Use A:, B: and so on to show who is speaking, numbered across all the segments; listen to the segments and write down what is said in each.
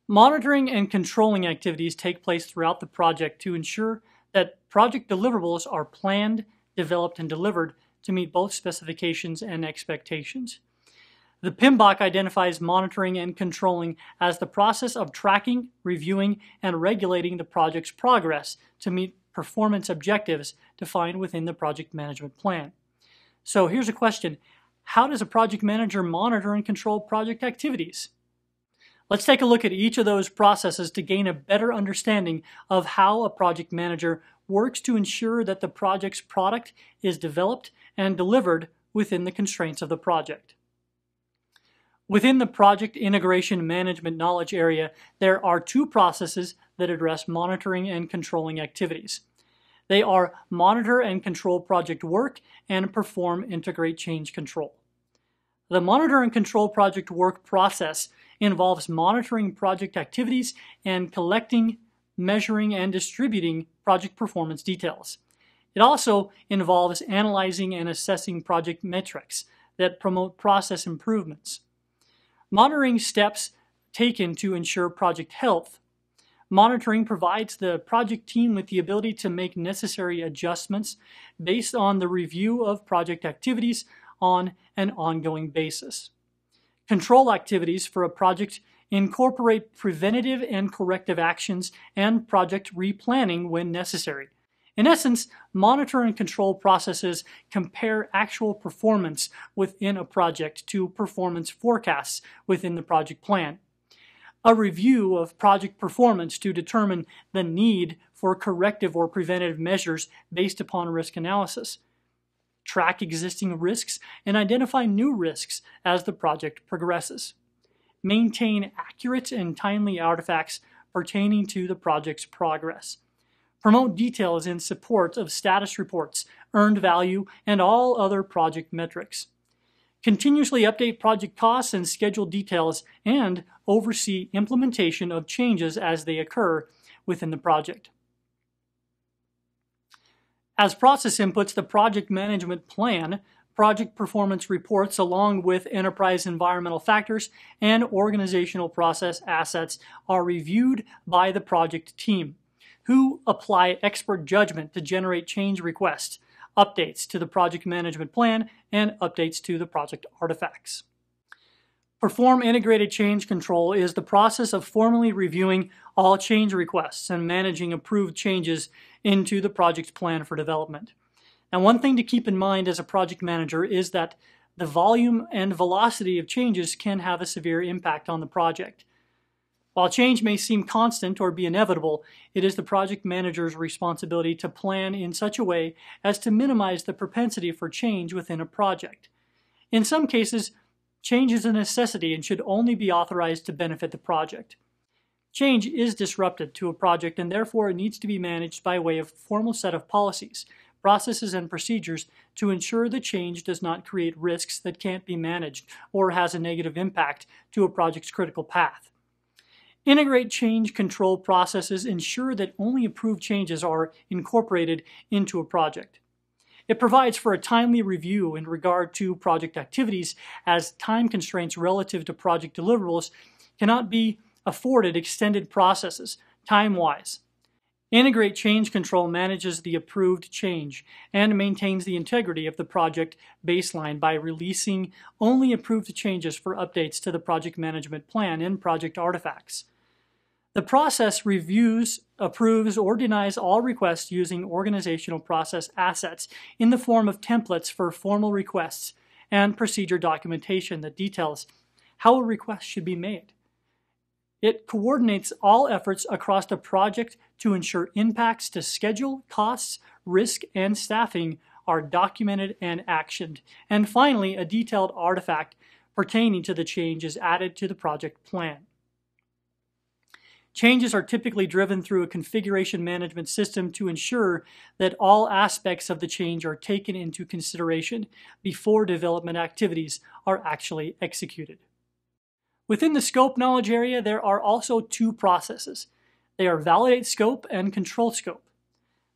A: Monitoring and controlling activities take place throughout the project to ensure that project deliverables are planned, developed, and delivered to meet both specifications and expectations. The PMBOK identifies monitoring and controlling as the process of tracking, reviewing, and regulating the project's progress to meet performance objectives defined within the project management plan. So here's a question. How does a project manager monitor and control project activities? Let's take a look at each of those processes to gain a better understanding of how a project manager works to ensure that the project's product is developed and delivered within the constraints of the project. Within the project integration management knowledge area, there are two processes that address monitoring and controlling activities. They are monitor and control project work and perform integrate change control. The monitor and control project work process involves monitoring project activities and collecting, measuring, and distributing project performance details. It also involves analyzing and assessing project metrics that promote process improvements. Monitoring steps taken to ensure project health. Monitoring provides the project team with the ability to make necessary adjustments based on the review of project activities on an ongoing basis. Control activities for a project incorporate preventative and corrective actions and project replanning when necessary. In essence, monitor and control processes compare actual performance within a project to performance forecasts within the project plan. A review of project performance to determine the need for corrective or preventative measures based upon risk analysis. Track existing risks and identify new risks as the project progresses. Maintain accurate and timely artifacts pertaining to the project's progress. Promote details in support of status reports, earned value, and all other project metrics. Continuously update project costs and schedule details, and oversee implementation of changes as they occur within the project. As process inputs, the project management plan, project performance reports, along with enterprise environmental factors and organizational process assets are reviewed by the project team, who apply expert judgment to generate change requests, updates to the project management plan, and updates to the project artifacts. Perform integrated change control is the process of formally reviewing all change requests and managing approved changes into the project plan for development. Now, one thing to keep in mind as a project manager is that the volume and velocity of changes can have a severe impact on the project. While change may seem constant or be inevitable, it is the project manager's responsibility to plan in such a way as to minimize the propensity for change within a project. In some cases, change is a necessity and should only be authorized to benefit the project. Change is disruptive to a project and therefore it needs to be managed by way of a formal set of policies, processes, and procedures to ensure the change does not create risks that can't be managed or has a negative impact to a project's critical path. Integrate change control processes ensure that only approved changes are incorporated into a project. It provides for a timely review in regard to project activities, as time constraints relative to project deliverables cannot be afforded extended processes time-wise. Integrate change control manages the approved change and maintains the integrity of the project baseline by releasing only approved changes for updates to the project management plan and project artifacts. The process reviews, approves, or denies all requests using organizational process assets in the form of templates for formal requests and procedure documentation that details how a request should be made. It coordinates all efforts across the project to ensure impacts to schedule, costs, risk, and staffing are documented and actioned. And finally, a detailed artifact pertaining to the change is added to the project plan. Changes are typically driven through a configuration management system to ensure that all aspects of the change are taken into consideration before development activities are actually executed. Within the scope knowledge area, there are also two processes. They are validate scope and control scope.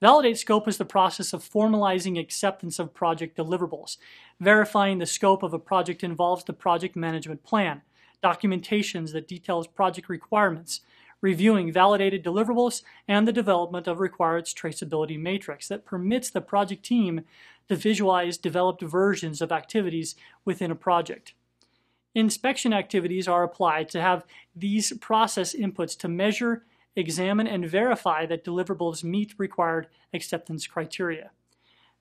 A: Validate scope is the process of formalizing acceptance of project deliverables. Verifying the scope of a project involves the project management plan, documentations that details project requirements, reviewing validated deliverables, and the development of required traceability matrix that permits the project team to visualize developed versions of activities within a project. Inspection activities are applied to have these process inputs to measure, examine, and verify that deliverables meet required acceptance criteria.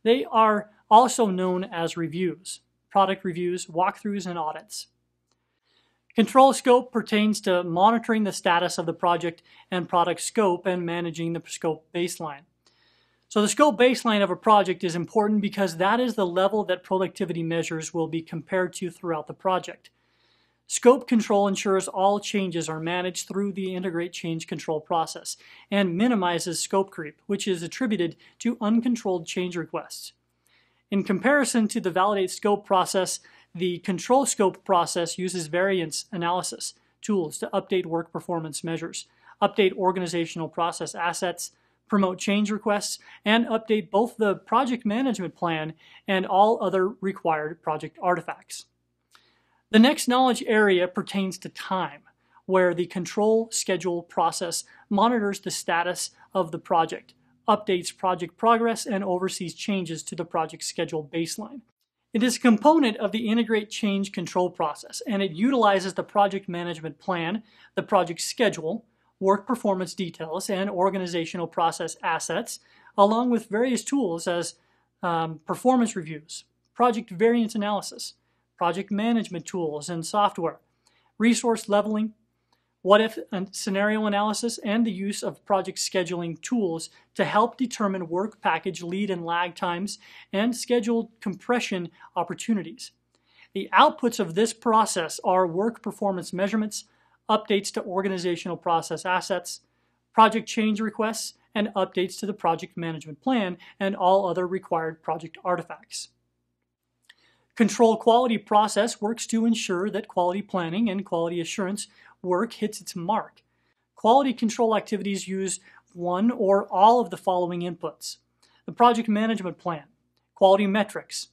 A: They are also known as reviews, product reviews, walkthroughs, and audits. Control scope pertains to monitoring the status of the project and product scope and managing the scope baseline. So the scope baseline of a project is important because that is the level that productivity measures will be compared to throughout the project. Scope control ensures all changes are managed through the integrate change control process and minimizes scope creep, which is attributed to uncontrolled change requests. In comparison to the validate scope process, the control scope process uses variance analysis tools to update work performance measures, update organizational process assets, promote change requests, and update both the project management plan and all other required project artifacts. The next knowledge area pertains to time, where the control schedule process monitors the status of the project, updates project progress, and oversees changes to the project schedule baseline. It is a component of the integrate change control process, and it utilizes the project management plan, the project schedule, work performance details, and organizational process assets, along with various tools as performance reviews, project variance analysis, project management tools and software, resource leveling, what-if and scenario analysis, and the use of project scheduling tools to help determine work package lead and lag times and scheduled compression opportunities. The outputs of this process are work performance measurements, updates to organizational process assets, project change requests, and updates to the project management plan and all other required project artifacts. Control quality process works to ensure that quality planning and quality assurance work hits its mark. Quality control activities use one or all of the following inputs: the project management plan, quality metrics,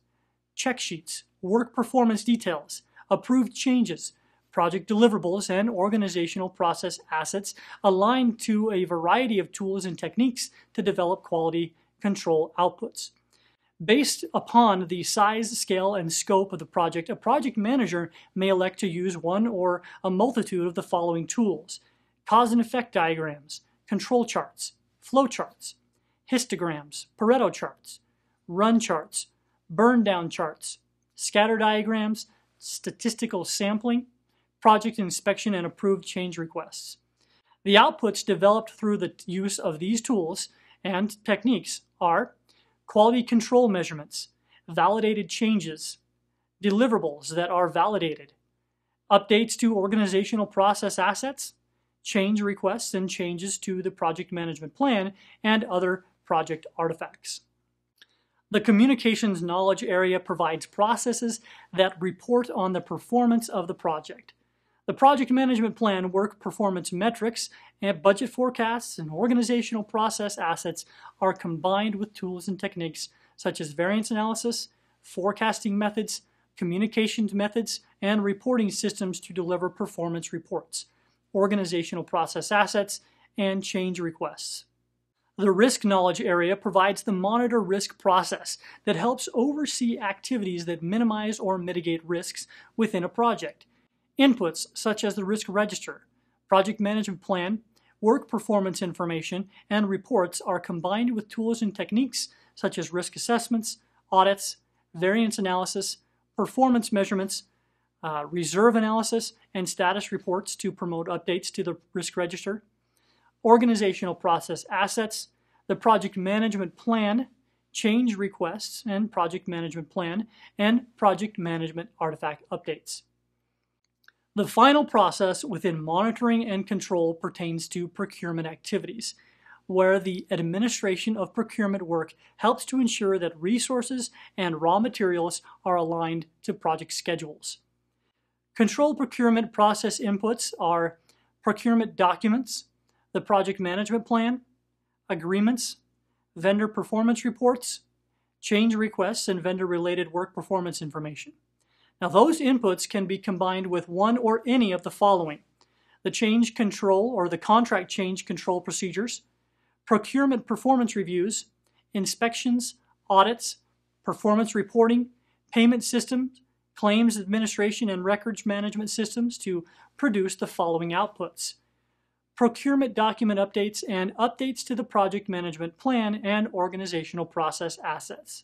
A: check sheets, work performance details, approved changes, project deliverables, and organizational process assets aligned to a variety of tools and techniques to develop quality control outputs. Based upon the size, scale, and scope of the project, a project manager may elect to use one or a multitude of the following tools: cause and effect diagrams, control charts, flow charts, histograms, Pareto charts, run charts, burn down charts, scatter diagrams, statistical sampling, project inspection, and approved change requests. The outputs developed through the use of these tools and techniques are quality control measurements, validated changes, deliverables that are validated, updates to organizational process assets, change requests and changes to the project management plan, and other project artifacts. The communications knowledge area provides processes that report on the performance of the project. The project management plan, work performance metrics, and budget forecasts and organizational process assets are combined with tools and techniques such as variance analysis, forecasting methods, communications methods, and reporting systems to deliver performance reports, organizational process assets, and change requests. The risk knowledge area provides the monitor risk process that helps oversee activities that minimize or mitigate risks within a project. Inputs such as the risk register, project management plan, work performance information, and reports are combined with tools and techniques such as risk assessments, audits, variance analysis, performance measurements, reserve analysis, and status reports to promote updates to the risk register, organizational process assets, the project management plan, change requests and project management plan, and project management artifact updates. The final process within monitoring and control pertains to procurement activities, where the administration of procurement work helps to ensure that resources and raw materials are aligned to project schedules. Control procurement process inputs are procurement documents, the project management plan, agreements, vendor performance reports, change requests, and vendor-related work performance information. Now, those inputs can be combined with one or any of the following: the change control or the contract change control procedures, procurement performance reviews, inspections, audits, performance reporting, payment systems, claims administration, and records management systems to produce the following outputs: procurement document updates and updates to the project management plan and organizational process assets.